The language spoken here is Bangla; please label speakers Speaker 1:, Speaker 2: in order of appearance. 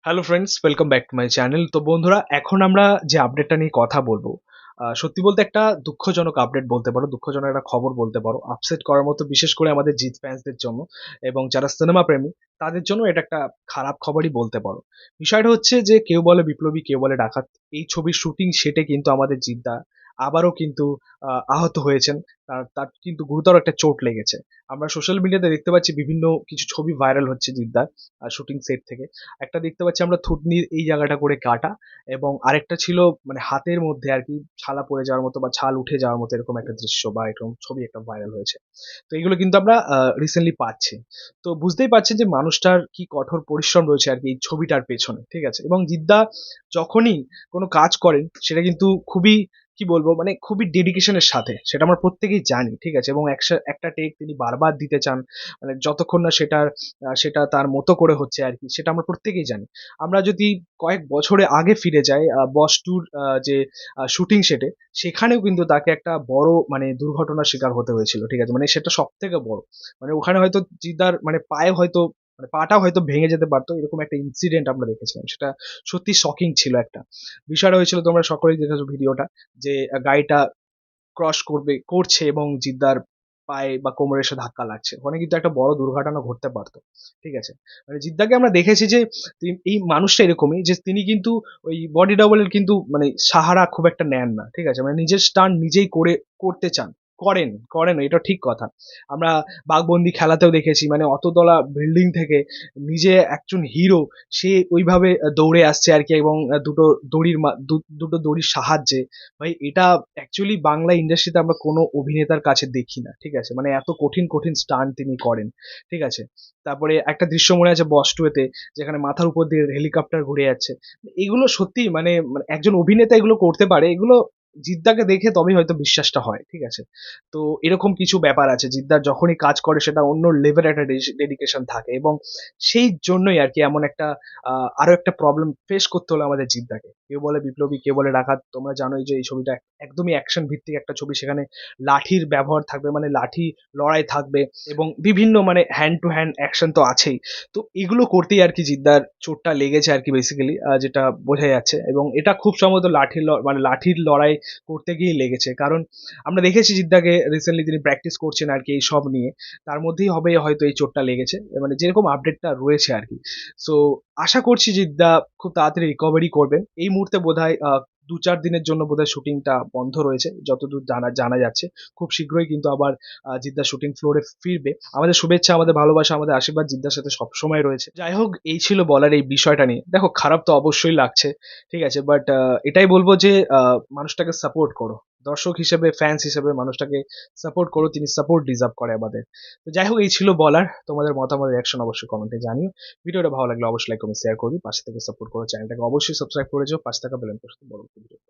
Speaker 1: Hello friends, welcome back to my channel. তো বন্ধুরা, এখন আমরা যে আপডেটটা নিয়ে কথা বলবো, সত্যি বলতে একটা দুঃখজনক আপডেট বলতে পারো, দুঃখজনক একটা খবর বলতে পারো। আপসেট করার মতো, বিশেষ করে আমাদের জিৎ ফ্যান্সদের জন্য এবং যারা সিনেমা প্রেমী তাদের জন্য এটা একটা খারাপ খবরই বলতে পারো। বিষয়টা হচ্ছে যে কেউ বলে বিপ্লবী, কেউ বলে ডাকাত। এই ছবির শুটিং সেটে কিন্তু আমাদের জিদ্দা আবারও কিন্তু আহত হয়েছেন। তার তার কিন্তু গুরুতর একটা চোট লেগেছে। আমরা সোশ্যাল মিডিয়াতে দেখতে পাচ্ছি বিভিন্ন কিছু ছবি ভাইরাল হচ্ছে জিদ্দার শুটিং সেট থেকে। একটা দেখতে পাচ্ছি আমরা থুতনির এই জায়গাটা করে কাটা, এবং আরেকটা ছিল মানে হাতের মধ্যে আর কি ছালা পড়ে যাওয়ার মতো বা ছাল উঠে যাওয়ার মতো এরকম একটা দৃশ্য বা এরকম ছবি একটা ভাইরাল হয়েছে। তো এগুলো কিন্তু আমরা রিসেন্টলি পাচ্ছি। তো বুঝতেই পারছেন যে মানুষটার কি কঠোর পরিশ্রম রয়েছে আর কি এই ছবিটার পেছনে, ঠিক আছে? এবং জিদ্দা যখনই কোনো কাজ করেন সেটা কিন্তু খুবই, কি বলবো, মানে খুবই ডেডিকেশনের সাথে, সেটা আমরা প্রত্যেকেই জানি, ঠিক আছে? এবং একটা টেক তিনি বারবার দিতে চান, মানে যতক্ষণ না সেটা তার মতো করে হচ্ছে আর কি, সেটা আমরা প্রত্যেকেই জানি। আমরা যদি কয়েক বছরে আগে ফিরে যাই, বস টুর যে শুটিং সেটে, সেখানেও কিন্তু তাকে একটা বড় মানে দুর্ঘটনার শিকার হতে হয়েছিল, ঠিক আছে? মানে সেটা সব থেকে বড়, মানে ওখানে হয়তো জিদার মানে পায়ে হয়তো মানে পাটা হয়তো ভেঙে যেতে পারতো, এরকম একটা ইনসিডেন্ট আমরা দেখেছিলাম। সেটা সত্যি শকিং ছিল একটা। বিষয়টা হয়েছিল, তোমরা সকলেই দেখেছো ভিডিওটা, যে গাড়িটা করছে এবং জিদ্দার পায়ে বা কোমরে এসে ধাক্কা লাগছে। ওখানে কিন্তু একটা বড় দুর্ঘটনা ঘটতে পারতো। ঠিক আছে? মানে জিদ্দাকে আমরা দেখেছি যে এই মানুষটা এরকমই, যে তিনি কিন্তু ওই বডি ডাবলের কিন্তু মানে সাহারা খুব একটা নেন না। ঠিক আছে? মানে নিজের স্টান্ট নিজেই করতে চান। করেন এটা ঠিক কথা। আমরা বাঘবন্দি খেলাতেও দেখেছি, মানে অততলা বিল্ডিং থেকে নিজে একজন হিরো, সে ওইভাবে দৌড়ে আসছে আরকি, এবং দুটো দড়ির সাহায্যে। ভাই, এটা অ্যাকচুয়ালি বাংলা ইন্ডাস্ট্রিতে আমরা কোনো অভিনেতার কাছে দেখি না। ঠিক আছে? মানে এত কঠিন কঠিন স্টান্ট তিনি করেন। ঠিক আছে? তারপরে একটা দৃশ্য মনে আছে বস টু এতে, যেখানে মাথার উপর দিয়ে হেলিকপ্টার ঘুরে যাচ্ছে। এগুলো সত্যি মানে মানে একজন অভিনেতা এগুলো করতে পারে, এগুলো জিদ্দাকে দেখে তবেই হয়তো বিশ্বাসটা হয়। ঠিক আছে? তো এরকম কিছু ব্যাপার আছে, জিদ্দার যখনই কাজ করে সেটা অন্য লেভেল একটা ডেডিকেশন থাকে, এবং সেই জন্যই আর কি এমন একটা আরো একটা প্রবলেম ফেস করতে হলো আমাদের জিদ্দাকে। কেউ বলে বিপ্লবী, কেউ বলে ডাকাত। তোমরা জানোই যে এই ছবিটা একদমই অ্যাকশন ভিত্তিক একটা ছবি, সেখানে লাঠির ব্যবহার থাকবে, মানে লাঠি লড়াই থাকবে, এবং বিভিন্ন মানে হ্যান্ড টু হ্যান্ড অ্যাকশন তো আছেই। তো এগুলো করতেই আর কি জিদ্দার চোটটা লেগেছে আর কি, বেসিক্যালি যেটা বোঝা যাচ্ছে। এবং এটা খুব সম্ভবত মানে লাঠির লড়াই করতে গিয়ে লেগেছে, কারণ আমরা দেখেছি জিদ্দাকে রিসেন্টলি তিনি প্র্যাকটিস করছেন আর কি এই সব নিয়ে। তার মধ্যেই হবে হয়তো এই চোটটা লেগেছে, মানে যেরকম আপডেটটা রয়েছে আর কি। সো আশা করছি জিদ্দা খুব তাড়াতাড়ি রিকভারি করবেন। এই মুহূর্তে বোধহয় ২-৪ দিনের জন্য বোধহয় শুটিংটা বন্ধ রয়েছে, যতদূর জানা জানা যাচ্ছে। খুব শীঘ্রই কিন্তু আবার জিদ্দা শুটিং ফ্লোরে ফিরবে। আমাদের শুভেচ্ছা, আমাদের ভালোবাসা, আমাদের আশীর্বাদ জিদ্দার সাথে সবসময় রয়েছে। যাই হোক, এই ছিল বলার এই বিষয়টা নিয়ে। দেখো, খারাপ তো অবশ্যই লাগছে, ঠিক আছে? বাট এটাই বলবো যে মানুষটাকে সাপোর্ট করো। দর্শক হিসেবে, ফ্যান্স হিসেবে মানুষটাকে সাপোর্ট করো। তিনি সাপোর্ট ডিজার্ভ করে আমাদের। তো যাই হোক, এই ছিল বলার। তোমাদের মতামত, রিঅ্যাকশন অবশ্যই কমেন্টে জানিও। ভিডিওটা ভালো লাগলে অবশ্যই লাইক কমেন্ট শেয়ার করবি, পাশে থেকে সাপোর্ট করো, চ্যানেলটাকে অবশ্যই সাবস্ক্রাইব করে যাও, পাশে থাকা বেল আইকনটা পরবর্তী ভিডিও